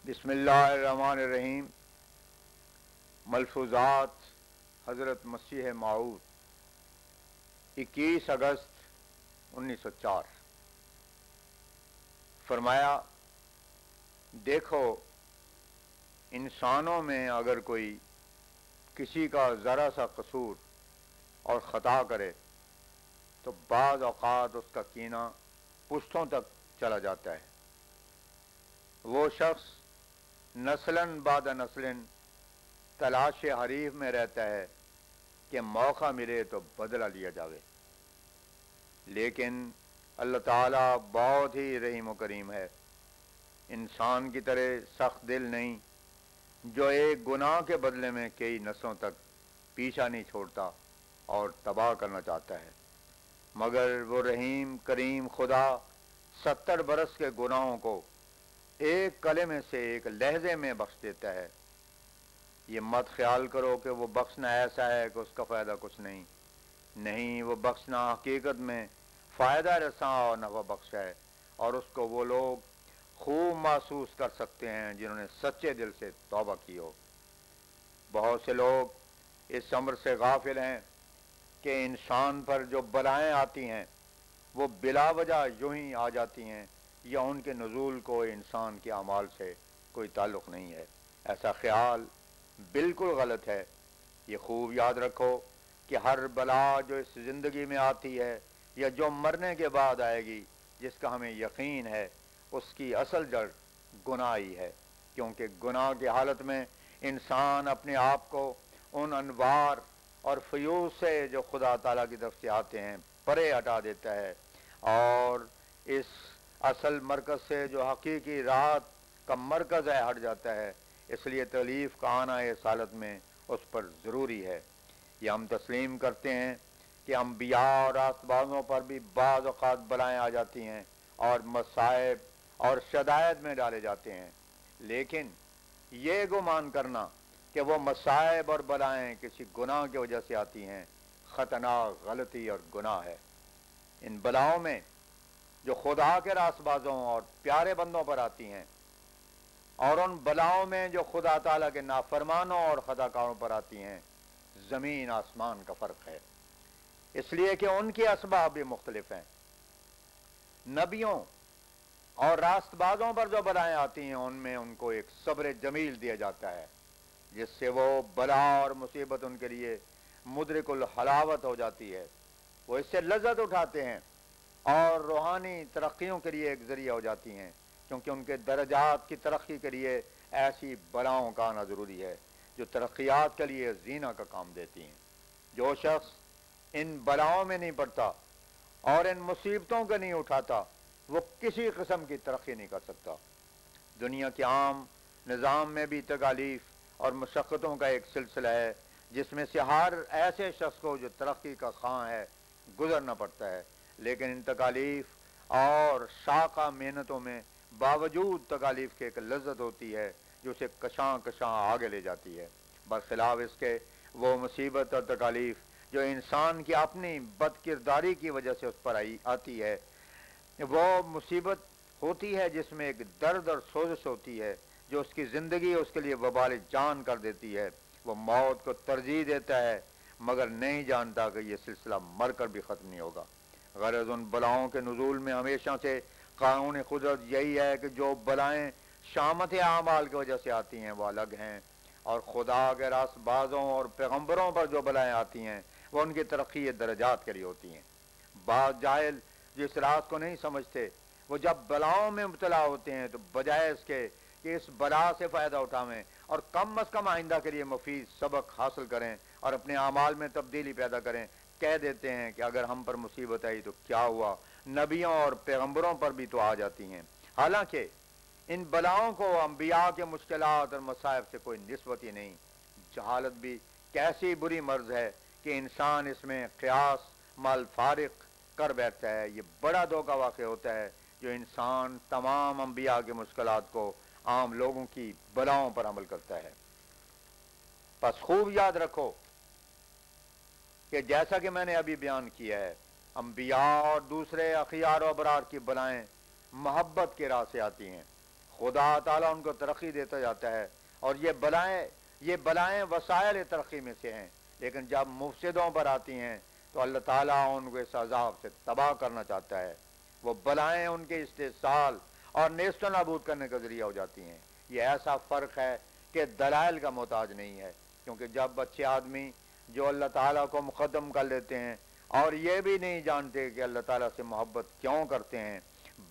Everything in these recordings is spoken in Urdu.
بسم اللہ الرحمن الرحیم۔ ملفوظات حضرت مسیح موعود 21 اگست 1904۔ فرمایا، دیکھو انسانوں میں اگر کوئی کسی کا ذرا سا قصور اور خطا کرے تو بعض اوقات اس کا کینہ پشتوں تک چلا جاتا ہے۔ وہ شخص نسلاً بعد نسلاً تلاش حریف میں رہتا ہے کہ موقع ملے تو بدلہ لیا جاوے، لیکن اللہ تعالیٰ بہت ہی رحیم و کریم ہے، انسان کی طرح سخت دل نہیں جو ایک گناہ کے بدلے میں کئی نسلوں تک پیچھا نہیں چھوڑتا اور تباہ کرنا چاہتا ہے، مگر وہ رحیم کریم خدا 70 برس کے گناہوں کو ایک کلمے سے ایک لہجے میں بخش دیتا ہے۔ یہ مت خیال کرو کہ وہ بخشنا ایسا ہے کہ اس کا فائدہ کچھ نہیں، وہ بخشنا حقیقت میں فائدہ رساں اور نفع بخش ہے، اور اس کو وہ لوگ خوب محسوس کر سکتے ہیں جنہوں نے سچے دل سے توبہ کی ہو۔ بہت سے لوگ اس امر سے غافل ہیں کہ انسان پر جو بلائیں آتی ہیں وہ بلا وجہ یوں ہی آ جاتی ہیں، یا ان کے نزول کو انسان کے اعمال سے کوئی تعلق نہیں ہے۔ ایسا خیال بالکل غلط ہے۔ یہ خوب یاد رکھو کہ ہر بلا جو اس زندگی میں آتی ہے یا جو مرنے کے بعد آئے گی، جس کا ہمیں یقین ہے، اس کی اصل جڑ گناہ ہی ہے، کیونکہ گناہ کی حالت میں انسان اپنے آپ کو ان انوار اور فیوز سے جو خدا تعالیٰ کی طرف سے آتے ہیں پرے ہٹا دیتا ہے، اور اس اصل مرکز سے جو حقیقی راحت کا مرکز ہے ہٹ جاتا ہے۔ اس لیے تکلیف کا آنا اس حالت میں اس پر ضروری ہے۔ یہ ہم تسلیم کرتے ہیں کہ انبیاء اور راست بازوں پر بھی بعض اوقات بلائیں آ جاتی ہیں اور مصائب اور شدائد میں ڈالے جاتے ہیں، لیکن یہ گمان کرنا کہ وہ مصائب اور بلائیں کسی گناہ کی وجہ سے آتی ہیں خطرناک غلطی اور گناہ ہے۔ ان بلاؤں میں جو خدا کے راست بازوں اور پیارے بندوں پر آتی ہیں، اور ان بلاؤں میں جو خدا تعالیٰ کے نافرمانوں اور خطا کاروں پر آتی ہیں، زمین آسمان کا فرق ہے، اس لیے کہ ان کے اسباب بھی مختلف ہیں۔ نبیوں اور راست بازوں پر جو بلائیں آتی ہیں ان میں ان کو ایک صبر جمیل دیا جاتا ہے، جس سے وہ بلا اور مصیبت ان کے لیے مدرک الحلاوت ہو جاتی ہے، وہ اس سے لذت اٹھاتے ہیں اور روحانی ترقیوں کے لیے ایک ذریعہ ہو جاتی ہیں، کیونکہ ان کے درجات کی ترقی کے لیے ایسی بلاؤں کا آنا ضروری ہے جو ترقیات کے لیے زینہ کا کام دیتی ہیں۔ جو شخص ان بلاؤں میں نہیں پڑتا اور ان مصیبتوں کو نہیں اٹھاتا، وہ کسی قسم کی ترقی نہیں کر سکتا۔ دنیا کے عام نظام میں بھی تکالیف اور مشقتوں کا ایک سلسلہ ہے، جس میں سے ہر ایسے شخص کو جو ترقی کا خواہاں ہے گزرنا پڑتا ہے، لیکن ان تکالیف اور شاقہ محنتوں میں باوجود تکالیف کے ایک لذت ہوتی ہے جو اسے کشاں کشاں آگے لے جاتی ہے، برخلاف اس کے وہ مصیبت اور تکالیف جو انسان کی اپنی بد کرداری کی وجہ سے اس پر آتی ہے۔ وہ مصیبت ہوتی ہے جس میں ایک درد اور سوزش ہوتی ہے جو اس کی زندگی اس کے لیے وبال جان کر دیتی ہے۔ وہ موت کو ترجیح دیتا ہے مگر نہیں جانتا کہ یہ سلسلہ مر کر بھی ختم نہیں ہوگا۔ غرض ان بلاؤں کے نزول میں ہمیشہ سے قانون قدرت یہی ہے کہ جو بلائیں شامت اعمال کی وجہ سے آتی ہیں وہ الگ ہیں، اور خدا کے راست بازوں اور پیغمبروں پر جو بلائیں آتی ہیں وہ ان کی ترقی درجات کے لیے ہوتی ہیں۔ بعض جاہل جو اس راز کو نہیں سمجھتے، وہ جب بلاؤں میں مبتلا ہوتے ہیں تو بجائے اس کے کہ اس بلا سے فائدہ اٹھائیں اور کم از کم آئندہ کے لیے مفید سبق حاصل کریں اور اپنے اعمال میں تبدیلی پیدا کریں، کہہ دیتے ہیں کہ اگر ہم پر مصیبت آئی تو کیا ہوا، نبیوں اور پیغمبروں پر بھی تو آ جاتی ہیں۔ حالانکہ ان بلاؤں کو انبیاء کے مشکلات اور مصائب سے کوئی نسبت ہی نہیں۔ جہالت بھی کیسی بری مرض ہے کہ انسان اس میں قیاس مال فارق کر بیٹھتا ہے۔ یہ بڑا دھوکہ واقع ہوتا ہے جو انسان تمام انبیاء کے مشکلات کو عام لوگوں کی بلاؤں پر عمل کرتا ہے۔ پس خوب یاد رکھو کہ جیسا کہ میں نے ابھی بیان کیا ہے، انبیاء اور دوسرے اخیار و ابرار کی بلائیں محبت کے راہ سے آتی ہیں، خدا تعالیٰ ان کو ترقی دیتا جاتا ہے، اور یہ بلائیں وسائل ترقی میں سے ہیں، لیکن جب مفسدوں پر آتی ہیں تو اللہ تعالیٰ ان کو اس عذاب سے تباہ کرنا چاہتا ہے۔ وہ بلائیں ان کے استحصال اور نیست و نابود کرنے کا ذریعہ ہو جاتی ہیں۔ یہ ایسا فرق ہے کہ دلائل کا محتاج نہیں ہے، کیونکہ جب اچھے آدمی جو اللہ تعالیٰ کو مقدم کر لیتے ہیں اور یہ بھی نہیں جانتے کہ اللہ تعالیٰ سے محبت کیوں کرتے ہیں،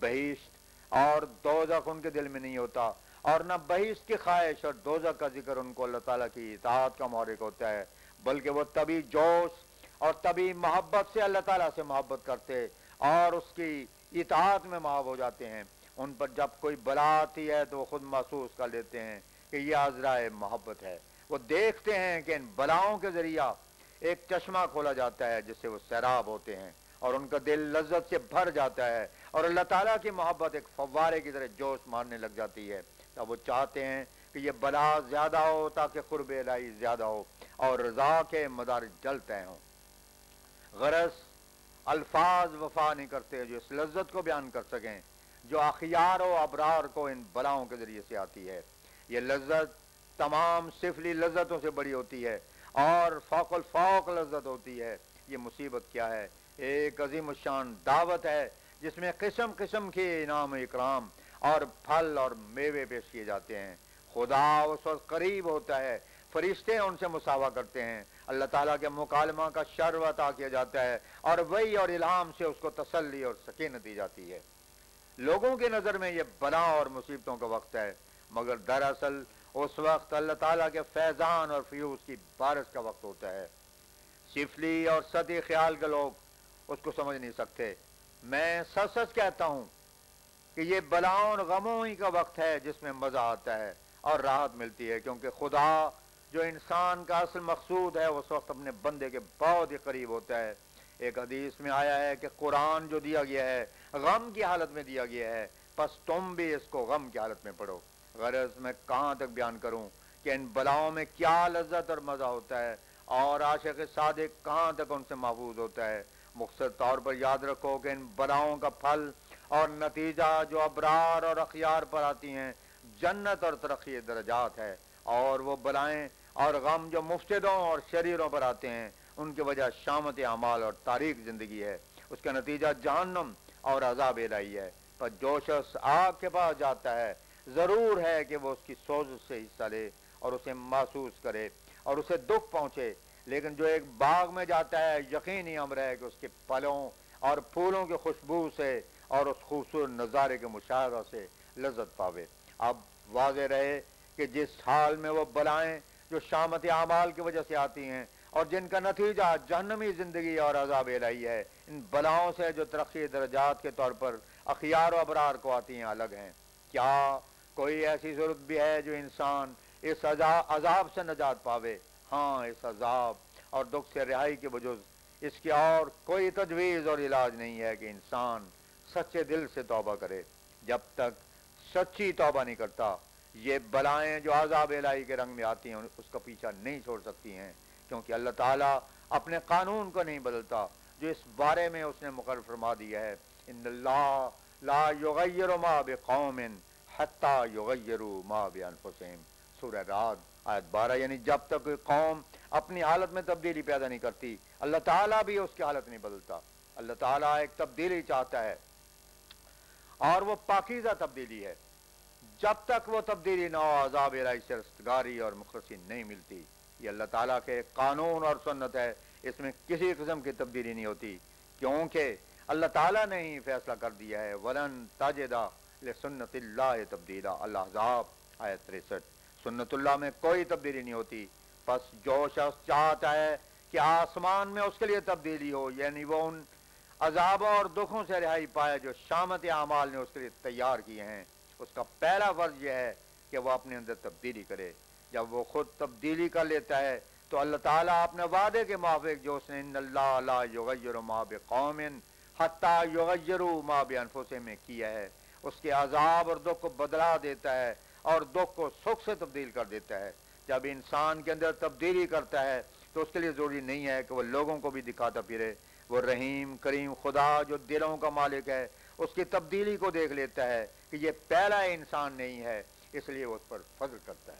بہشت اور دوزخ ان کے دل میں نہیں ہوتا، اور نہ بہشت کی خواہش اور دوزخ کا ذکر ان کو اللہ تعالیٰ کی اطاعت کا محرک ہوتا ہے، بلکہ وہ تبھی جوش اور تبھی محبت سے اللہ تعالیٰ سے محبت کرتے اور اس کی اطاعت میں محو ہو جاتے ہیں۔ ان پر جب کوئی بلا آتی ہے تو وہ خود محسوس کر لیتے ہیں کہ یہ عذرائے محبت ہے۔ وہ دیکھتے ہیں کہ ان بلاؤں کے ذریعہ ایک چشمہ کھولا جاتا ہے جس سے وہ سیراب ہوتے ہیں، اور ان کا دل لذت سے بھر جاتا ہے، اور اللہ تعالیٰ کی محبت ایک فوارے کی طرح جوش مارنے لگ جاتی ہے۔ تب وہ چاہتے ہیں کہ یہ بلا زیادہ ہو تاکہ قرب الہی زیادہ ہو اور رضا کے مدارج جلد طے ہوں۔ غرض الفاظ وفا نہیں کرتے جو اس لذت کو بیان کر سکیں جو اخیار و ابرار کو ان بلاؤں کے ذریعے سے آتی ہے۔ یہ لذت تمام سفلی لذتوں سے بڑی ہوتی ہے اور فوق الفوق لذت ہوتی ہے۔ یہ مصیبت کیا ہے؟ ایک عظیم الشان دعوت ہے جس میں قسم قسم کے انعام و اکرام اور پھل اور میوے پیش کیے جاتے ہیں۔ خدا اس وقت قریب ہوتا ہے، فرشتے ان سے مساوا کرتے ہیں، اللہ تعالیٰ کے مکالمہ کا شرف عطا کیا جاتا ہے، اور وحی اور الہام سے اس کو تسلی اور سکینت دی جاتی ہے۔ لوگوں کی نظر میں یہ بلا اور مصیبتوں کا وقت ہے، مگر دراصل اس وقت اللہ تعالیٰ کے فیضان اور فیوز کی بارش کا وقت ہوتا ہے۔ سفلی اور سطحی خیال کے لوگ اس کو سمجھ نہیں سکتے۔ میں سچ سچ کہتا ہوں کہ یہ بلاؤں اور غموں ہی کا وقت ہے جس میں مزہ آتا ہے اور راحت ملتی ہے، کیونکہ خدا جو انسان کا اصل مقصود ہے اس وقت اپنے بندے کے بہت ہی قریب ہوتا ہے۔ ایک حدیث میں آیا ہے کہ قرآن جو دیا گیا ہے غم کی حالت میں دیا گیا ہے، پس تم بھی اس کو غم کی حالت میں پڑھو۔ غرض میں کہاں تک بیان کروں کہ ان بلاؤں میں کیا لذت اور مزہ ہوتا ہے، اور عاشق صادق کہاں تک ان سے محفوظ ہوتا ہے۔ مختصر طور پر یاد رکھو کہ ان بلاؤں کا پھل اور نتیجہ جو ابرار اور اخیار پر آتی ہیں جنت اور ترقی درجات ہے، اور وہ بلائیں اور غم جو مفسدوں اور شریروں پر آتے ہیں ان کی وجہ شامت اعمال اور تاریک زندگی ہے، اس کا نتیجہ جہنم اور عذاب الہی ہے۔ پر جو شخص آگ کے پاس جاتا ہے ضرور ہے کہ وہ اس کی سوزش سے حصہ لے اور اسے محسوس کرے اور اسے دکھ پہنچے، لیکن جو ایک باغ میں جاتا ہے یقینی امر ہے کہ اس کے پھلوں اور پھولوں کی خوشبو سے اور اس خوبصورت نظارے کے مشاہدہ سے لذت پاوے۔ اب واضح رہے کہ جس حال میں وہ بلائیں جو شامت اعمال کی وجہ سے آتی ہیں اور جن کا نتیجہ جہنمی زندگی اور عذاب الہی ہے، ان بلاؤں سے جو ترقی درجات کے طور پر اخیار و ابرار کو آتی ہیں الگ ہیں۔ کیا کوئی ایسی صورت بھی ہے جو انسان اس عذاب سے نجات پاوے؟ ہاں، اس عذاب اور دکھ سے رہائی کے بجز اس کی اور کوئی تجویز اور علاج نہیں ہے کہ انسان سچے دل سے توبہ کرے۔ جب تک سچی توبہ نہیں کرتا یہ بلائیں جو عذاب الہی کے رنگ میں آتی ہیں اس کا پیچھا نہیں چھوڑ سکتی ہیں، کیونکہ اللہ تعالیٰ اپنے قانون کو نہیں بدلتا جو اس بارے میں اس نے مقرر فرما دیا ہے۔ ان اللہ لا یغیر ما بقوم حتی یغیروا ما بانفسہم، سورہ رعد آیت 12۔ یعنی جب تک کوئی قوم اپنی حالت میں تبدیلی پیدا نہیں کرتی اللہ تعالیٰ بھی اس کی حالت نہیں بدلتا۔ اللہ تعالیٰ ایک تبدیلی چاہتا ہے اور وہ پاکیزہ تبدیلی ہے۔ جب تک وہ تبدیلی نہ ہو عذاب الہی سے رستگاری اور مخلصی نہیں ملتی۔ یہ اللہ تعالیٰ کے قانون اور سنت ہے، اس میں کسی قسم کی تبدیلی نہیں ہوتی، کیونکہ اللہ تعالیٰ نے ہی فیصلہ کر دیا ہے۔ وَلَن تَجِدَ لِسُنَّتِ اللَّهِ تَبْدِيلًا، الاحزاب آیت 63۔ سنت اللہ میں کوئی تبدیلی نہیں ہوتی۔ پس جو شخص چاہتا ہے کہ آسمان میں اس کے لیے تبدیلی ہو، یعنی وہ ان عذابوں اور دکھوں سے رہائی پائے جو شامت اعمال نے اس کے لیے تیار کیے ہیں، اس کا پہلا فرض یہ ہے کہ وہ اپنے اندر تبدیلی کرے۔ جب وہ خود تبدیلی کر لیتا ہے تو اللہ تعالیٰ اپنے وعدے کے موافق جو اس نے ان اللہ لا یغیر ما بقوم حتی یغیروا ما بانفسہم میں کیا ہے، اس کے عذاب اور دکھ کو بدلا دیتا ہے اور دکھ کو سکھ سے تبدیل کر دیتا ہے۔ جب انسان کے اندر تبدیلی کرتا ہے تو اس کے لیے ضروری نہیں ہے کہ وہ لوگوں کو بھی دکھاتا پھرے۔ وہ رحیم کریم خدا جو دلوں کا مالک ہے اس کی تبدیلی کو دیکھ لیتا ہے کہ یہ پہلا انسان نہیں ہے، اس لیے وہ اس پر فضل کرتا ہے۔